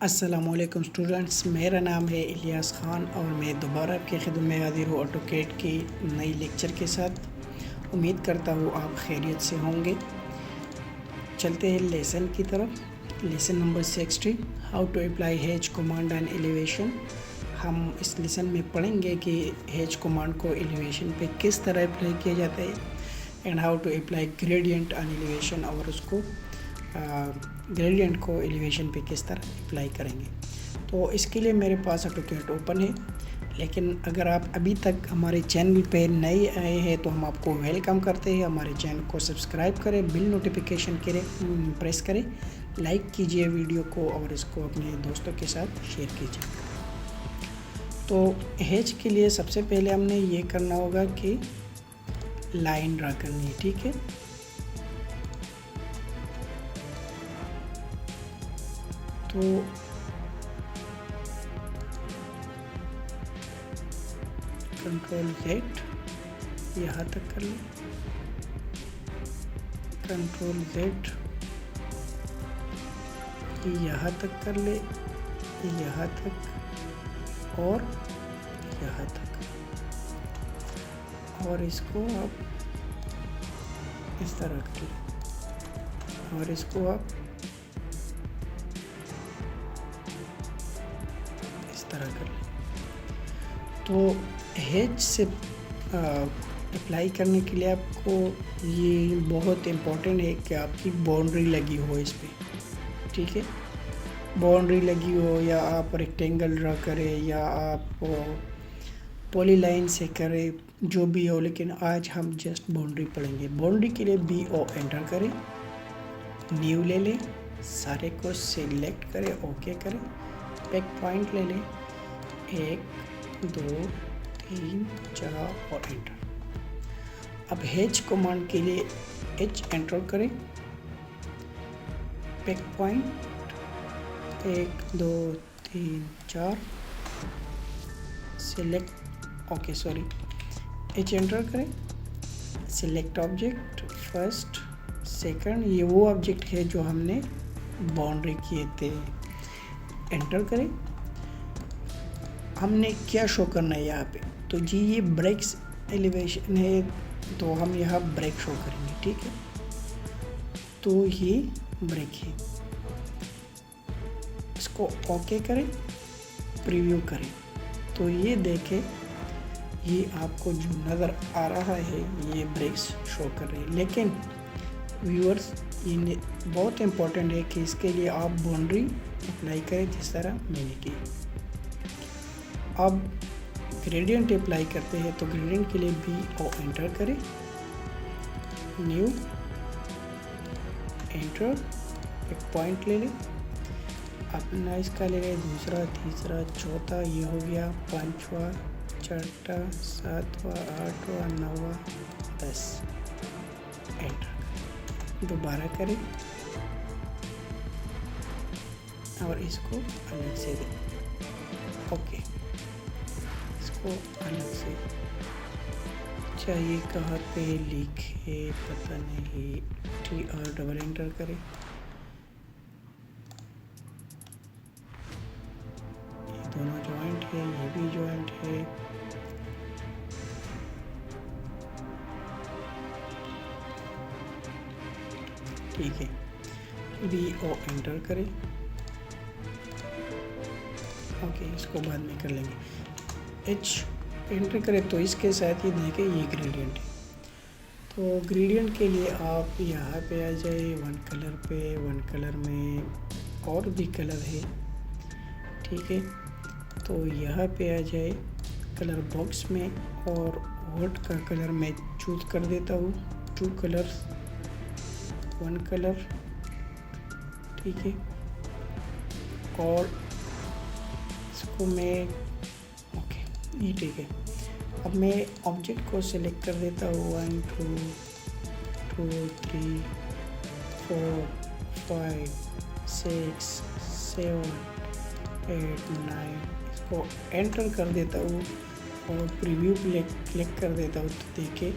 अस्सलामुअलैकुम स्टूडेंट्स, मेरा नाम है इलियास ख़ान और मैं दोबारा आपकी खिदमत में हाज़िर हूँ ऑटोकैड की नई लेक्चर के साथ। उम्मीद करता हूँ आप खैरियत से होंगे। चलते हैं लेसन की तरफ। Lesson number 16, how to apply hatch command and elevation. हम इस लेसन में पढ़ेंगे कि हेज कमांड को एलिवेशन पे किस तरह अप्लाई किया जाता है and how to apply gradient and elevation, और उसको ग्रेडियंट को एलिवेशन पे किस तरह अप्लाई करेंगे। तो इसके लिए मेरे पास ऑटोकैड ओपन है, लेकिन अगर आप अभी तक हमारे चैनल पे नए आए हैं तो हम आपको वेलकम करते हैं। हमारे चैनल को सब्सक्राइब करें, बिल नोटिफिकेशन प्रेस करें, लाइक कीजिए वीडियो को और इसको अपने दोस्तों के साथ शेयर कीजिए। तो हेज के लिए सबसे पहले हमने ये करना होगा कि लाइन ड्रा करनी है, ठीक है। तो कंट्रोल Z यहाँ तक कर ले, कंट्रोल Z यहाँ तक कर ले, यहाँ तक और यहाँ तक, और इसको आप इस तरह कर ले और इसको आप तरह कर लें। तो हेज से अप्लाई करने के लिए आपको ये बहुत इम्पोर्टेंट है कि आपकी बाउंड्री लगी हो इस पर, ठीक है। बाउंड्री लगी हो या आप रेक्टेंगल ड्रा करें या आप पॉलीलाइन से करें, जो भी हो, लेकिन आज हम जस्ट बाउंड्री पढ़ेंगे। बाउंड्री के लिए BO एंटर करें, न्यू ले लें, सारे को सिलेक्ट करें, ओके करें, एक पॉइंट ले लें, 1 2 3 4 और एंटर। अब हेज कमांड के लिए H एंटर करें, pick point 1 2 3 4 select, okay sorry, H enter करें, सिलेक्ट ऑब्जेक्ट फर्स्ट सेकंड, ये वो ऑब्जेक्ट है जो हमने बाउंड्री किए थे। एंटर करें। हमने क्या शो करना है यहाँ पे, तो जी ये ब्रेक्स एलिवेशन है, तो हम यहाँ ब्रेक शो करेंगे, ठीक है। तो ये ब्रेक है, इसको ओके करें, प्रीव्यू करें, तो ये देखें, ये आपको जो नज़र आ रहा है ये ब्रेक्स शो कर रहे हैं। लेकिन व्यूअर्स, ये बहुत इम्पोर्टेंट है कि इसके लिए आप बाउंड्री अप्लाई करें जिस तरह मैंने की। अब ग्रेडियंट अप्लाई करते हैं, तो ग्रेडियंट के लिए BO एंटर करें, न्यू एंटर, एक पॉइंट ले लें, अपना इसका ले लें, दूसरा तीसरा चौथा, ये हो गया पांचवा, छठा, सातवां, आठवां, नौवां, 10, एंटर। दोबारा करें और इसको अलग से दें, ओके, इसको अलग से चाहिए, कहाँ पे लिखे पता नहीं, TR डबल एंटर करें, ये दोनों जॉइंट है, ये भी जॉइंट है, ठीक है। BO एंटर करें, ओके, इसको बाद में कर लेंगे। H एंटर करें, तो इसके साथ ही देखें ये ग्रेडियंट है। तो ग्रेडियंट के लिए आप यहाँ पे आ जाए, वन कलर पे, वन कलर में और भी कलर है, ठीक है। तो यहाँ पे आ जाए कलर बॉक्स में, और वोट का कलर मैं चूज कर देता हूँ, 2 कलर्स, 1 कलर, ठीक है। और इसको मैं ओके, ये ठीक है। अब मैं ऑब्जेक्ट को सिलेक्ट कर देता हूँ, 1 2 2 3 4 5 6 7 8 9, इसको एंटर कर देता हूँ और प्रीव्यू क्लिक कर देता हूँ। तो देखिए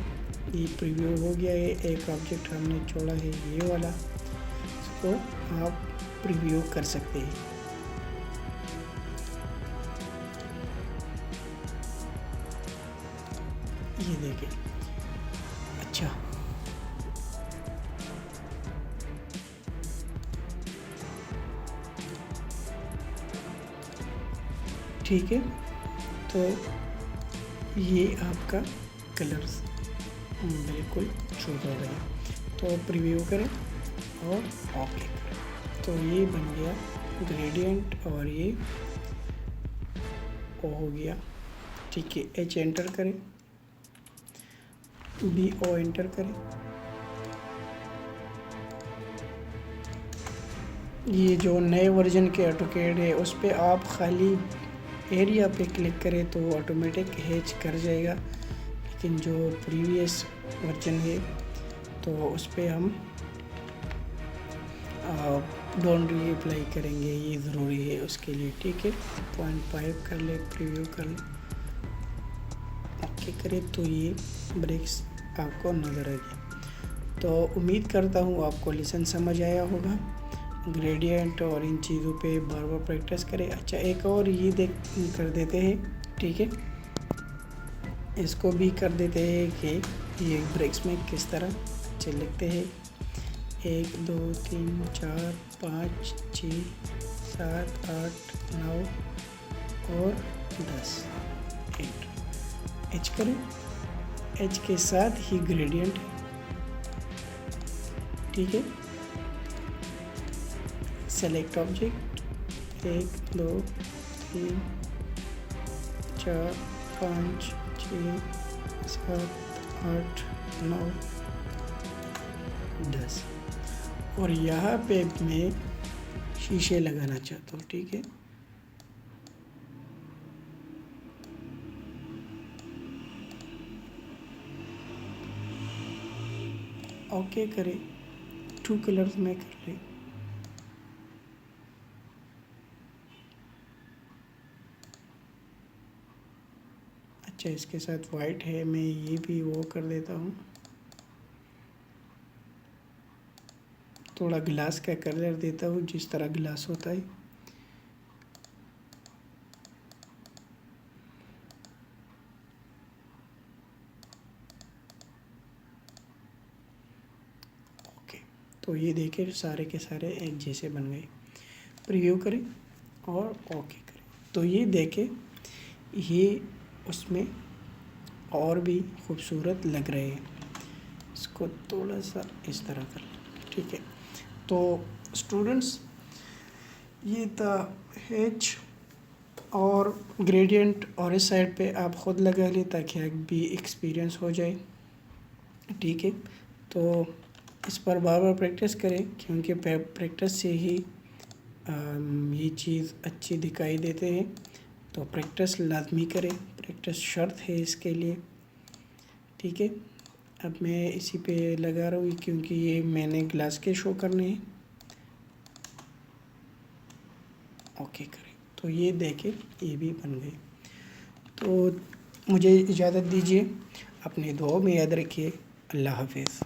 ये प्रीव्यू हो गया है। एक ऑब्जेक्ट हमने छोड़ा है ये वाला, इसको आप प्रीव्यू कर सकते हैं। ये देखिए। अच्छा, ठीक है, तो ये आपका कलर्स बिल्कुल शूट हो गया। तो प्रीव्यू करें और ओके करें, तो ये बन गया ग्रेडियंट और ये ओ हो गया। ठीक है, एच एंटर करें, बी ओ एंटर करें। ये जो नए वर्जन के ऑटोकैड है उस पर आप खाली एरिया पे क्लिक करें तो ऑटोमेटिक हैच कर जाएगा, लेकिन जो प्रीवियस वर्जन है तो उस पर हम बाउंड्री अप्लाई करेंगे, ये ज़रूरी है उसके लिए। ठीक है, 0.5 कर ले, प्रीव्यू कर ले, ओके करें, तो ये ब्रेक्स आपको नज़र आ गया। तो उम्मीद करता हूँ आपको लेसन समझ आया होगा। ग्रेडियंट और इन चीज़ों पे बार बार प्रैक्टिस करें। अच्छा, एक और ये देख कर देते हैं, ठीक है, इसको भी कर देते हैं कि ये ब्रेक्स में किस तरह अच्छे लगते हैं। 1 2 3 4 5 6 7 8 9 और 10 एच करें, एच के साथ ही ग्रेडियंट, ठीक है। सेलेक्ट ऑब्जेक्ट, 1 2 3 4 5 6 7 8 9 10 और यहाँ पे मैं शीशे लगाना चाहता हूँ, ठीक है। ओके करें, 2 कलर्स में कर ले। अच्छा, इसके साथ वाइट है, मैं ये भी वो कर देता हूँ, थोड़ा ग्लास का कलर देता हूँ जिस तरह ग्लास होता है। ओके, तो ये देखिए सारे के सारे एक जैसे बन गए। प्रीव्यू करें और ओके करें, तो ये देखें ये उसमें और भी खूबसूरत लग रहे हैं। इसको थोड़ा सा इस तरह कर लें, ठीक है। तो स्टूडेंट्स, ये था हैच और ग्रेडियंट, और इस साइड पे आप ख़ुद लगा लें ताकि आप भी एक्सपीरियंस हो जाए, ठीक है। तो इस पर बार बार प्रैक्टिस करें, क्योंकि प्रैक्टिस से ही ये चीज़ अच्छी दिखाई देते हैं। तो प्रैक्टिस लाजमी करें, प्रैक्टिस शर्त है इसके लिए, ठीक है। अब मैं इसी पे लगा रहा हूँ क्योंकि ये मैंने ग्लास के शो करने हैं। ओके करें, तो ये देखें ये भी बन गए। तो मुझे इजाज़त दीजिए, अपनी दुआ में याद रखिए। अल्लाह हाफिज़।